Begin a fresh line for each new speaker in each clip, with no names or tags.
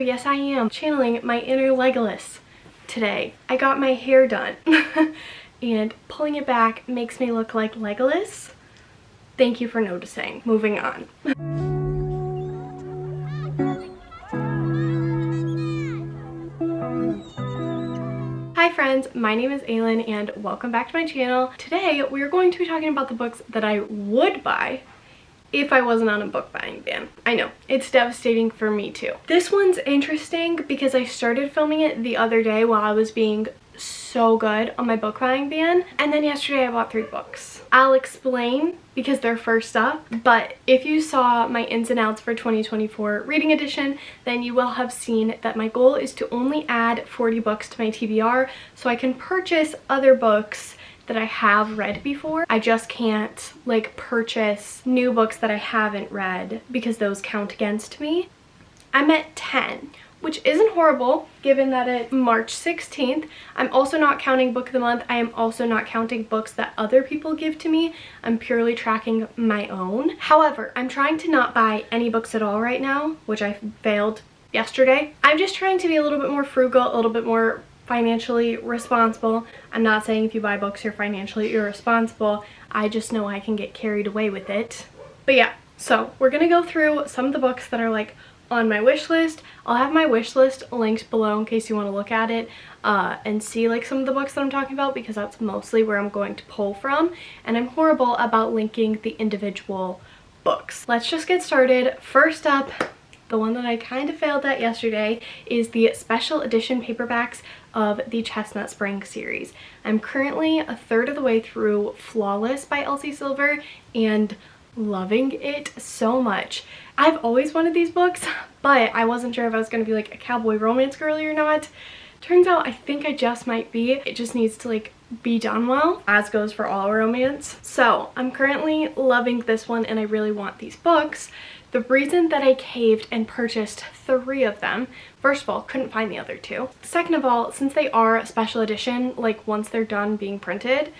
Yes, I am channeling my inner Legolas today. I got my hair done and pulling it back makes me look like Legolas. Thank you for noticing. Moving on. Hi friends, my name is Aylin and welcome back to my channel. Today we are going to be talking about the books that I would buy if I wasn't on a book buying ban. I know, it's devastating for me too. This one's interesting because I started filming it the other day while I was being so good on my book buying ban, and then yesterday I bought 3 books. I'll explain because they're first up, but if you saw my ins and outs for 2024 reading edition, then you will have seen that my goal is to only add 40 books to my TBR so I can purchase other books that I have read before. I just can't like purchase new books that I haven't read because those count against me. I'm at 10, which isn't horrible given that it's March 16th. I'm also not counting book of the month. I am also not counting books that other people give to me. I'm purely tracking my own. However, I'm trying to not buy any books at all right now, which I failed yesterday. I'm just trying to be a little bit more frugal, a little bit more financially responsible. I'm not saying if you buy books you're financially irresponsible. I just know I can get carried away with it. But yeah, so we're gonna go through some of the books that are like on my wish list. I'll have my wish list linked below in case you want to look at it and see like some of the books that I'm talking about, because that's mostly where I'm going to pull from, and I'm horrible about linking the individual books. Let's just get started. First up, the one that I kind of failed at yesterday is the special edition paperbacks of the Chestnut Spring series. I'm currently a third of the way through Flawless by Elsie Silver and loving it so much. I've always wanted these books, but I wasn't sure if I was going to be like a cowboy romance girly or not. Turns out I think I just might be. It just needs to like be done well, as goes for all romance. So I'm currently loving this one and I really want these books. The reason that I caved and purchased 3 of them, first of all, couldn't find the other 2. Second of all, since they are a special edition, like once they're done being printed,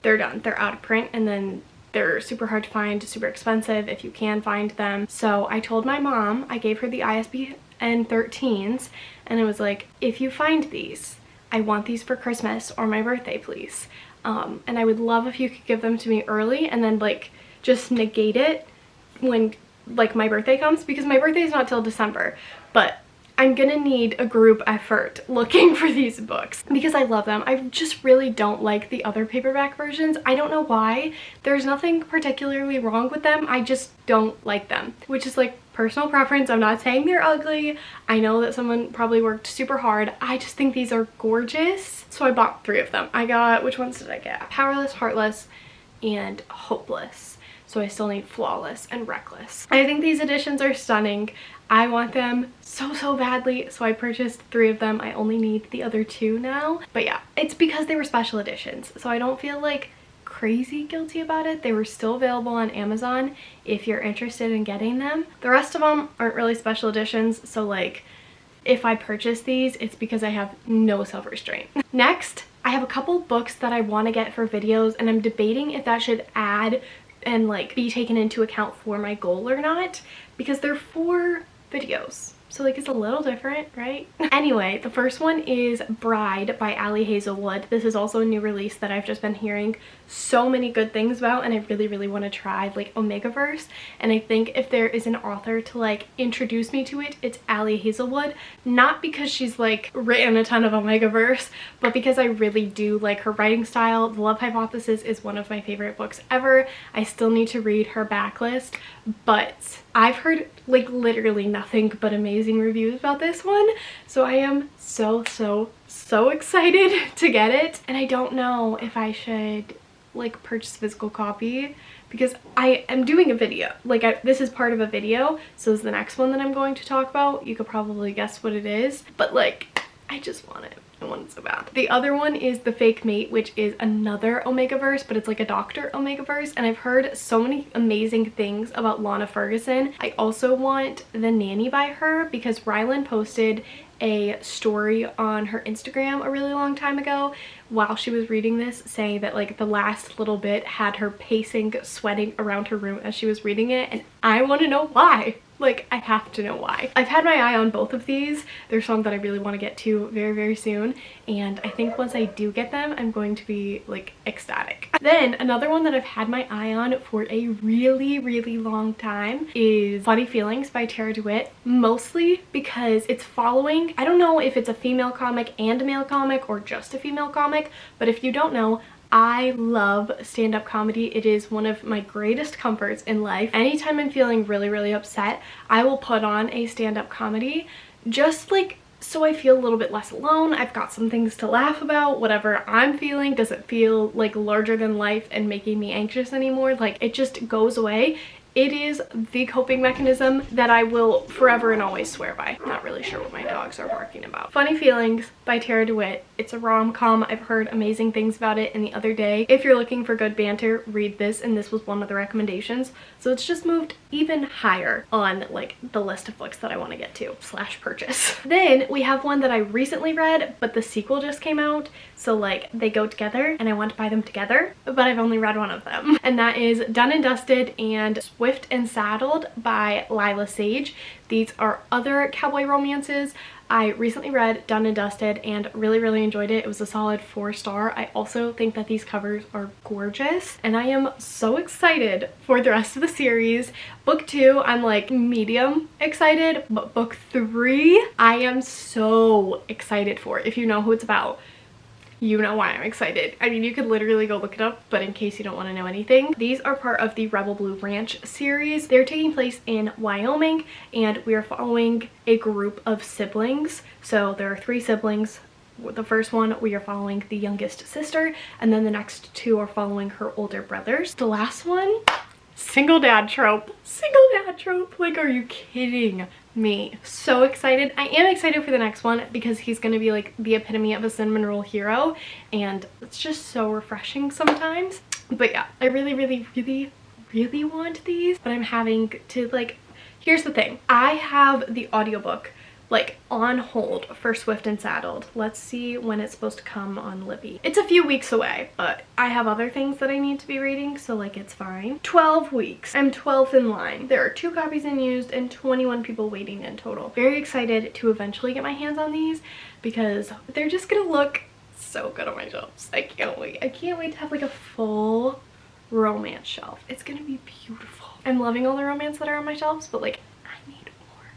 they're done. They're out of print, and then they're super hard to find, super expensive if you can find them. So I told my mom, I gave her the ISBN 13s, and I was like, if you find these, I want these for Christmas or my birthday, please. And I would love if you could give them to me early and then like just negate it when like my birthday comes, because my birthday is not till December, but I'm gonna need a group effort looking for these books because I love them. I just really don't like the other paperback versions. I don't know why. There's nothing particularly wrong with them. I just don't like them, which is like personal preference. I'm not saying they're ugly. I know that someone probably worked super hard. I just think these are gorgeous. So I bought 3 of them. I got, which ones did I get? Powerless, Heartless, and Hopeless. So I still need Flawless and Reckless. I think these editions are stunning. I want them so badly, so I purchased 3 of them. I only need the other 2 now. But yeah, it's because they were special editions, so I don't feel like crazy guilty about it. They were still available on Amazon if you're interested in getting them. The rest of them aren't really special editions, so like if I purchase these, it's because I have no self-restraint. Next, I have a couple books that I want to get for videos, and I'm debating if that should add and like be taken into account for my goal or not, because they're for videos, so like it's a little different, right? Anyway, the first one is Bride by Ali Hazelwood. This is also a new release that I've just been hearing so many good things about, and I really want to try like Omegaverse, and I think if there is an author to like introduce me to it, it's Ali Hazelwood. Not because she's like written a ton of Omegaverse, but because I really do like her writing style. The Love Hypothesis is one of my favorite books ever. I still need to read her backlist, but I've heard like literally nothing but amazing reviews about this one, so I am so excited to get it. And I don't know if I should like purchase physical copy because I am doing a video. Like this is part of a video, so is the next one that I'm going to talk about. You could probably guess what it is, but like I just want it. I want it so bad. The other one is The Fake Mate, which is another Omegaverse, but it's like a doctor Omegaverse, and I've heard so many amazing things about Lana Ferguson. I also want The Nanny by her because Rylan posted a story on her Instagram a really long time ago while she was reading this, saying that like the last little bit had her pacing, sweating around her room as she was reading it, and I want to know why. Like, I have to know why. I've had my eye on both of these. There's some that I really want to get to very, very soon. And I think once I do get them, I'm going to be like ecstatic. Then another one that I've had my eye on for a really, really long time is Funny Feelings by Tara DeWitt. Mostly because it's following, I don't know if it's a female comic and a male comic or just a female comic, but if you don't know, I love stand-up comedy. It is one of my greatest comforts in life. Anytime I'm feeling really, really upset, I will put on a stand-up comedy just like so I feel a little bit less alone. I've got some things to laugh about. Whatever I'm feeling doesn't feel like larger than life and making me anxious anymore. Like, it just goes away. It is the coping mechanism that I will forever and always swear by. Not really sure what my dogs are barking about. Funny Feelings by Tara DeWitt. It's a rom-com. I've heard amazing things about it, and the other day, if you're looking for good banter, read this, and this was one of the recommendations. So it's just moved even higher on like the list of books that I want to get to / purchase. Then we have one that I recently read, but the sequel just came out. So like they go together and I want to buy them together, but I've only read one of them. And that is Done and Dusted and Swift and Saddled by Lila Sage. These are other cowboy romances. I recently read Done and Dusted and really, really enjoyed it. It was a solid 4-star. I also think that these covers are gorgeous and I am so excited for the rest of the series. Book 2, I'm like medium excited, but book 3, I am so excited for. If you know who it's about, you know why I'm excited. I mean, you could literally go look it up, but in case you don't want to know anything, these are part of the Rebel Blue Ranch series. They're taking place in Wyoming, and we are following a group of siblings. So there are 3 siblings. The first one, we are following the youngest sister, and then the next 2 are following her older brothers. The last one, single dad trope. Single dad trope. Like, are you kidding me? So excited. I am excited for the next one because he's going to be like the epitome of a cinnamon roll hero, and it's just so refreshing sometimes. But yeah, I really, really, really, really want these, but I'm having to like, here's the thing. I have the audiobook like on hold for Swift and Saddled. Let's see when it's supposed to come on Libby. It's a few weeks away, but I have other things that I need to be reading, so like it's fine. 12 weeks. I'm 12th in line. There are 2 copies unused and 21 people waiting in total. Very excited to eventually get my hands on these because they're just gonna look so good on my shelves. I can't wait. I can't wait to have like a full romance shelf. It's gonna be beautiful. I'm loving all the romance that are on my shelves, but like,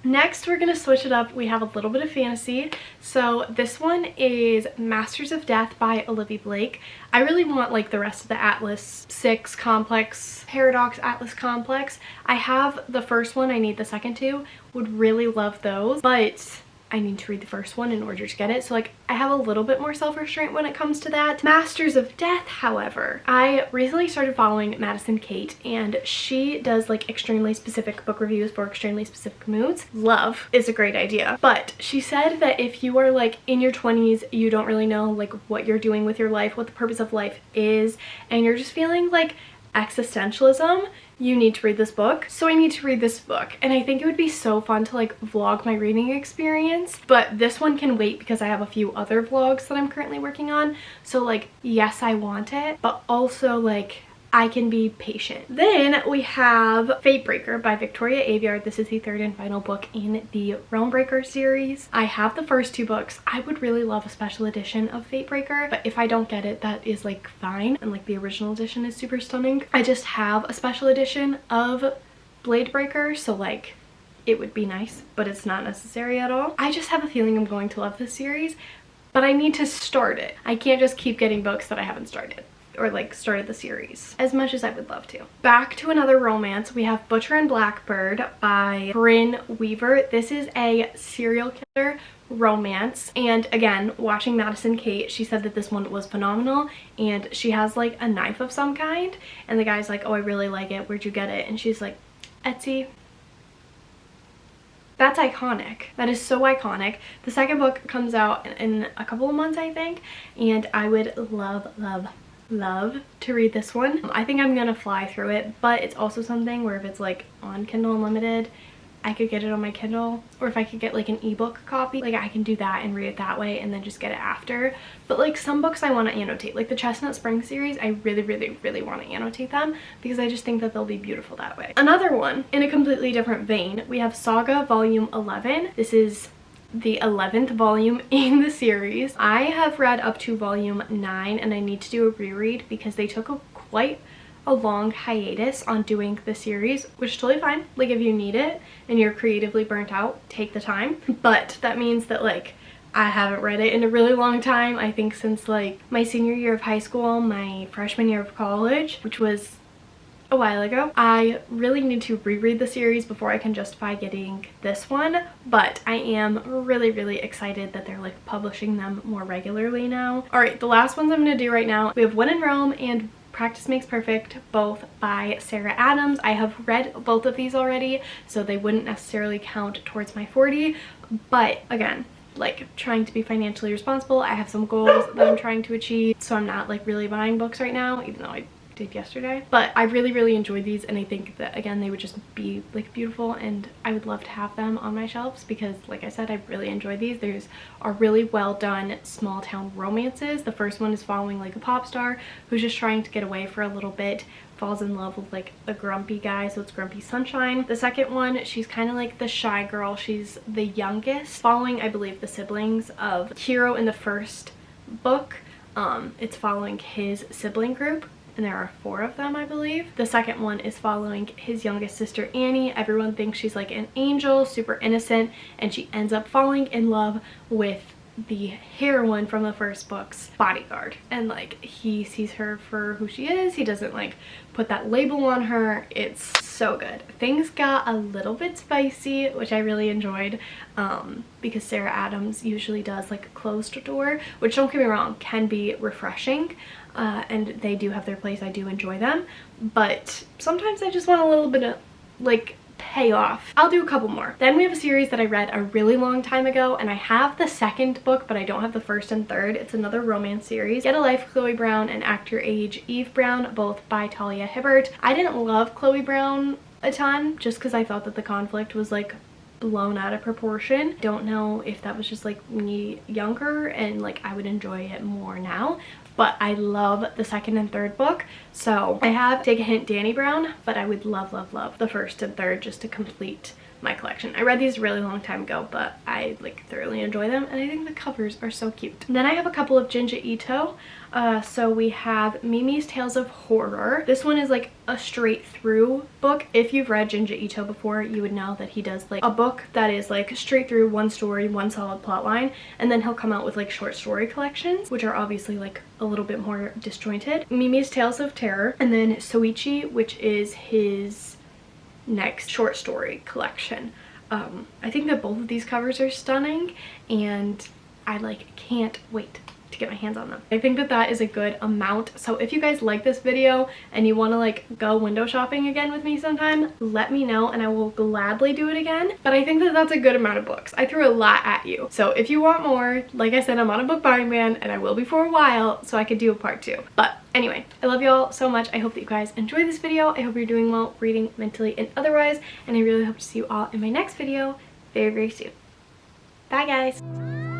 next, we're gonna switch it up. We have a little bit of fantasy. So this one is Masters of Death by Olivia Blake. I really want like the rest of the Atlas 6 complex, Paradox Atlas complex. I have the first one, I need the second 2. Would really love those, but I need to read the first one in order to get it. So like I have a little bit more self-restraint when it comes to that. Masters of Death, however, I recently started following Madison Kate, and she does like extremely specific book reviews for extremely specific moods. Love is a great idea, but she said that if you are like in your 20s, you don't really know like what you're doing with your life, what the purpose of life is, and you're just feeling like existentialism, you need to read this book. So I need to read this book, and I think it would be so fun to like vlog my reading experience, but this one can wait because I have a few other vlogs that I'm currently working on. So like, yes, I want it, but also like I can be patient. Then we have Fatebreaker by Victoria Aveyard. This is the 3rd and final book in the Realmbreaker series. I have the first 2 books. I would really love a special edition of Fatebreaker, but if I don't get it, that is like fine. And like the original edition is super stunning. I just have a special edition of Bladebreaker, so like it would be nice, but it's not necessary at all. I just have a feeling I'm going to love this series, but I need to start it. I can't just keep getting books that I haven't started, or like started the series, as much as I would love to. Back to another romance, we have Butcher and Blackbird by Bryn Weaver. This is a serial killer romance, and again, watching Madison Kate, she said that this one was phenomenal, and she has like a knife of some kind, and the guy's like, oh, I really like it, where'd you get it? And she's like, Etsy. That's iconic. That is so iconic. The second book comes out in a couple of months, I think, and I would love to read this one. I think I'm gonna fly through it, but it's also something where if it's like on Kindle Unlimited, I could get it on my Kindle, or if I could get like an ebook copy, like I can do that and read it that way and then just get it after. But like some books I want to annotate, like the Chestnut Spring series, I really want to annotate them because I just think that they'll be beautiful that way. Another one in a completely different vein, we have Saga Volume 11. This is the 11th volume in the series. I have read up to volume 9 and I need to do a reread because they took quite a long hiatus on doing the series, which is totally fine. Like if you need it and you're creatively burnt out, take the time. But that means that like I haven't read it in a really long time. I think since like my senior year of high school, my freshman year of college, which was a while ago. I really need to reread the series before I can justify getting this one, but I am really excited that they're like publishing them more regularly now. All right, the last ones I'm gonna do right now, we have When in Rome and Practice Makes Perfect, both by Sarah Adams. I have read both of these already, so they wouldn't necessarily count towards my 40, but again, like trying to be financially responsible, I have some goals that I'm trying to achieve, so I'm not like really buying books right now, even though I did yesterday. But I really enjoyed these, and I think that again they would just be like beautiful, and I would love to have them on my shelves because like I said, I really enjoy these. There's are really well done small town romances. The first one is following like a pop star who's just trying to get away for a little bit, falls in love with like a grumpy guy, so it's Grumpy Sunshine. The second one, she's kind of like the shy girl, she's the youngest, following I believe the siblings of Hero in the first book. It's following his sibling group, and there are 4 of them, I believe. The second one is following his youngest sister Annie. Everyone thinks she's like an angel, super innocent, and she ends up falling in love with the heroine from the first book's bodyguard, and like he sees her for who she is. He doesn't like put that label on her. It's so good. Things got a little bit spicy, which I really enjoyed, because Sarah Adams usually does like a closed door, which, don't get me wrong, can be refreshing, and they do have their place. I do enjoy them, but sometimes I just want a little bit of like payoff. I'll do a couple more. Then we have a series that I read a really long time ago, and I have the second book but I don't have the first and third. It's another romance series, Get a Life, Chloe Brown and Act Your Age, Eve Brown, both by Talia Hibbert. I didn't love Chloe Brown a ton just because I thought that the conflict was like blown out of proportion. Don't know if that was just like me younger and like I would enjoy it more now, but I love the second and third book. So I have Take a Hint, Danny Brown, but I would love the first and third just to complete my collection. I read these a really long time ago, but I like thoroughly enjoy them, and I think the covers are so cute. Then I have a couple of Junji Ito. So we have Mimi's Tales of Horror. This one is like a straight through book. If you've read Junji Ito before, you would know that he does like a book that is like straight through, one story, one solid plot line, and then he'll come out with like short story collections, which are obviously like a little bit more disjointed. Mimi's Tales of Terror, and then Soichi, which is his next short story collection. I think that both of these covers are stunning, and I like can't wait to get my hands on them. I think that that is a good amount. So if you guys like this video and you want to like go window shopping again with me sometime, let me know and I will gladly do it again. But I think that that's a good amount of books. I threw a lot at you. So if you want more, like I said, I'm on a book buying ban, and I will be for a while, so I could do a part 2. But anyway, I love y'all so much. I hope that you guys enjoyed this video. I hope you're doing well reading, mentally, and otherwise. And I really hope to see you all in my next video very soon. Bye guys.